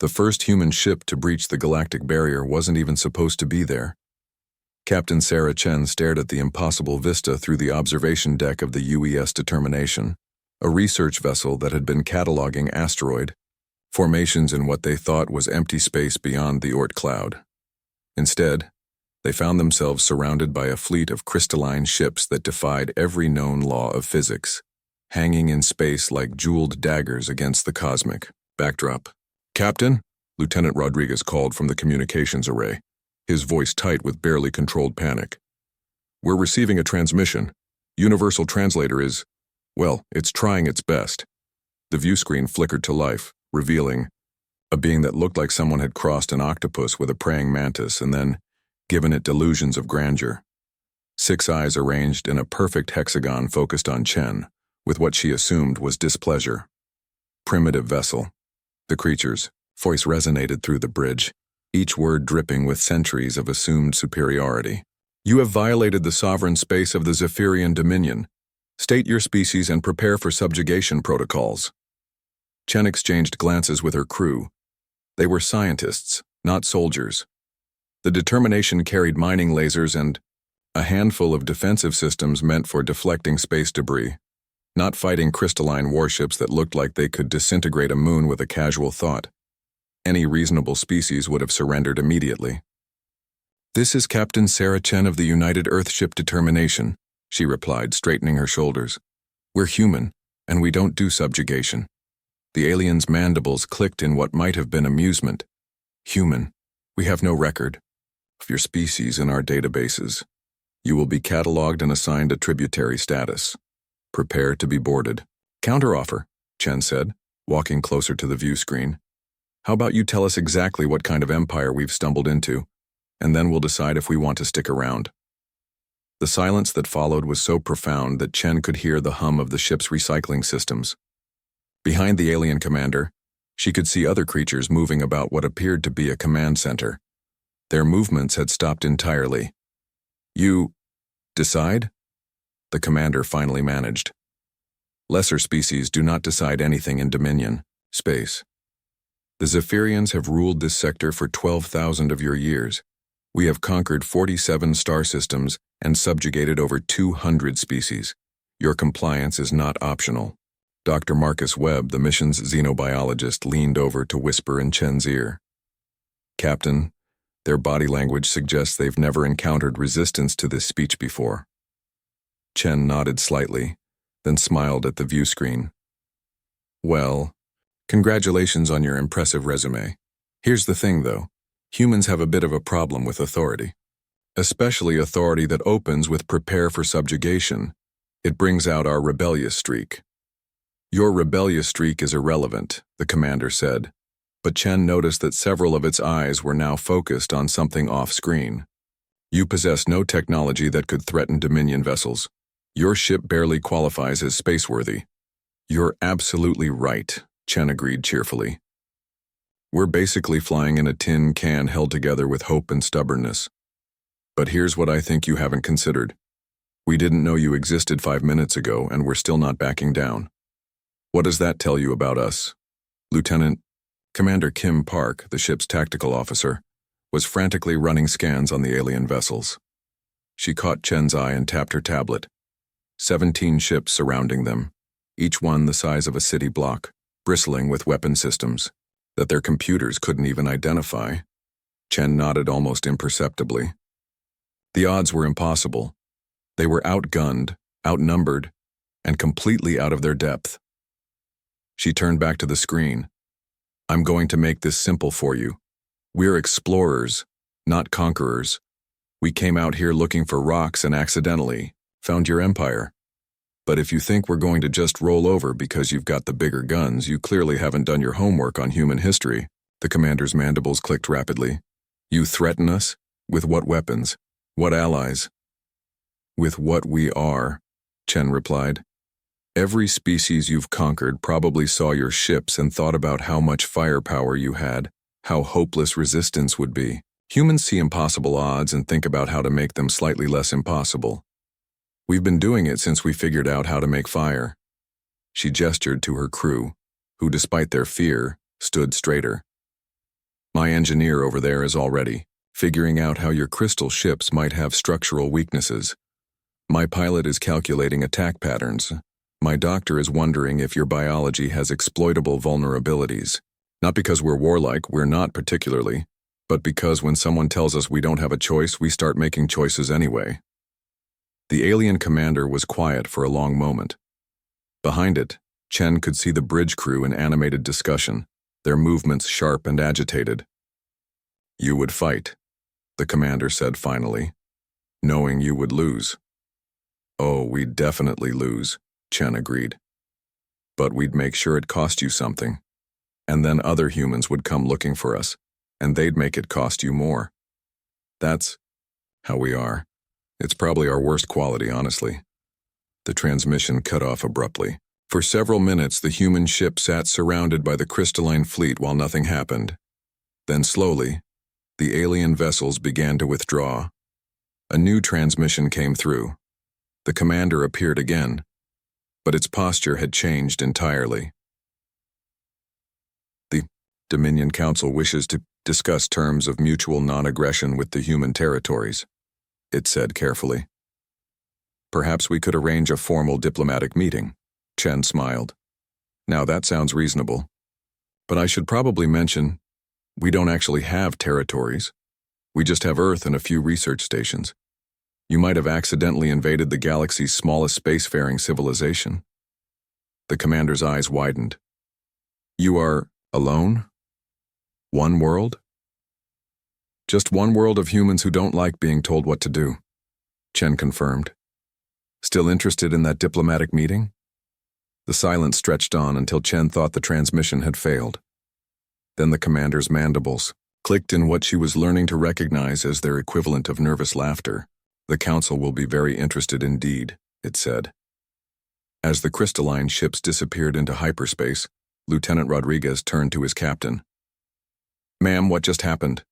The first human ship to breach the galactic barrier wasn't even supposed to be there. Captain Sarah Chen stared at the impossible vista through the observation deck of the UES Determination, a research vessel that had been cataloging asteroid formations in what they thought was empty space beyond the Oort cloud. Instead, they found themselves surrounded by a fleet of crystalline ships that defied every known law of physics, hanging in space like jeweled daggers against the cosmic backdrop. "Captain," Lieutenant Rodriguez called from the communications array, his voice tight with barely controlled panic. "We're receiving a transmission. Universal Translator is, well, it's trying its best." The view screen flickered to life, revealing a being that looked like someone had crossed an octopus with a praying mantis and then given it delusions of grandeur. 6 eyes arranged in a perfect hexagon focused on Chen, with what she assumed was displeasure. "Primitive vessel." The creature's voice resonated through the bridge, each word dripping with centuries of assumed superiority. "You have violated the sovereign space of the Zephyrian Dominion. State your species and prepare for subjugation protocols." Chen exchanged glances with her crew. They were scientists, not soldiers. The Determination carried mining lasers and a handful of defensive systems meant for deflecting space debris, not fighting crystalline warships that looked like they could disintegrate a moon with a casual thought. Any reasonable species would have surrendered immediately. "This is Captain Sarah Chen of the United Earthship Determination," she replied, straightening her shoulders. "We're human, and we don't do subjugation." The alien's mandibles clicked in what might have been amusement. "Human, we have no record of your species in our databases. You will be cataloged and assigned a tributary status. Prepare to be boarded." "Counteroffer," Chen said, walking closer to the view screen. "How about you tell us exactly what kind of empire we've stumbled into, and then we'll decide if we want to stick around." The silence that followed was so profound that Chen could hear the hum of the ship's recycling systems. Behind the alien commander, she could see other creatures moving about what appeared to be a command center. Their movements had stopped entirely. "You decide?" the commander finally managed. "Lesser species do not decide anything in Dominion, space. The Zephyrians have ruled this sector for 12,000 of your years. We have conquered 47 star systems and subjugated over 200 species. Your compliance is not optional." Dr. Marcus Webb, the mission's xenobiologist, leaned over to whisper in Chen's ear. "Captain, their body language suggests they've never encountered resistance to this speech before." Chen nodded slightly, then smiled at the view screen. "Well, congratulations on your impressive resume. Here's the thing, though. Humans have a bit of a problem with authority. Especially authority that opens with 'prepare for subjugation.' It brings out our rebellious streak." "Your rebellious streak is irrelevant," the commander said, but Chen noticed that several of its eyes were now focused on something off-screen. "You possess no technology that could threaten Dominion vessels. Your ship barely qualifies as spaceworthy." "You're absolutely right," Chen agreed cheerfully. "We're basically flying in a tin can held together with hope and stubbornness. But here's what I think you haven't considered. We didn't know you existed 5 minutes ago, and we're still not backing down. What does that tell you about us?" Commander Kim Park, the ship's tactical officer, was frantically running scans on the alien vessels. She caught Chen's eye and tapped her tablet. 17 ships surrounding them, each one the size of a city block, bristling with weapon systems that their computers couldn't even identify. Chen nodded almost imperceptibly. The odds were impossible. They were outgunned, outnumbered, and completely out of their depth. She turned back to the screen. "I'm going to make this simple for you. We're explorers, not conquerors. We came out here looking for rocks and accidentally found your empire. But if you think we're going to just roll over because you've got the bigger guns, you clearly haven't done your homework on human history." The commander's mandibles clicked rapidly. "You threaten us? With what weapons? What allies?" "With what we are," Chen replied. "Every species you've conquered probably saw your ships and thought about how much firepower you had, how hopeless resistance would be. Humans see impossible odds and think about how to make them slightly less impossible. We've been doing it since we figured out how to make fire." She gestured to her crew, who, despite their fear, stood straighter. My engineer over there is already figuring out how your crystal ships might have structural weaknesses. My pilot is calculating attack patterns. My doctor is wondering if your biology has exploitable vulnerabilities. Not because we're warlike, we're not particularly, but because when someone tells us we don't have a choice, we start making choices anyway. The alien commander was quiet for a long moment. Behind it, Chen could see the bridge crew in animated discussion, their movements sharp and agitated. You would fight, the commander said finally, knowing you would lose. Oh, we'd definitely lose, Chen agreed. But we'd make sure it cost you something. And then other humans would come looking for us, and they'd make it cost you more. That's how we are. It's probably our worst quality, honestly. The transmission cut off abruptly. For several minutes, the human ship sat surrounded by the crystalline fleet while nothing happened. Then slowly, the alien vessels began to withdraw. A new transmission came through. The commander appeared again, but its posture had changed entirely. The Dominion Council wishes to discuss terms of mutual non-aggression with the human territories, it said carefully. Perhaps we could arrange a formal diplomatic meeting, Chen smiled. Now that sounds reasonable. But I should probably mention, we don't actually have territories. We just have Earth and a few research stations. You might have accidentally invaded the galaxy's smallest spacefaring civilization. The commander's eyes widened. You are alone? One world? Just one world of humans who don't like being told what to do, Chen confirmed. Still interested in that diplomatic meeting? The silence stretched on until Chen thought the transmission had failed. Then the commander's mandibles clicked in what she was learning to recognize as their equivalent of nervous laughter. The council will be very interested indeed, it said. As the crystalline ships disappeared into hyperspace, Lieutenant Rodriguez turned to his captain. Ma'am, what just happened?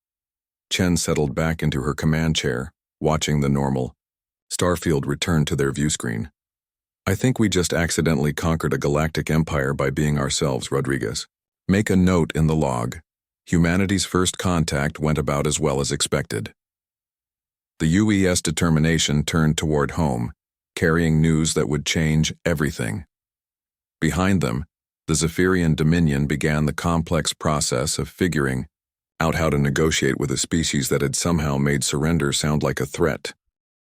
Chen settled back into her command chair, watching the normal starfield return to their view screen. I think we just accidentally conquered a galactic empire by being ourselves, Rodriguez. Make a note in the log. Humanity's first contact went about as well as expected. The UES determination turned toward home, carrying news that would change everything. Behind them, the Zephyrian Dominion began the complex process of figuring out how to negotiate with a species that had somehow made surrender sound like a threat.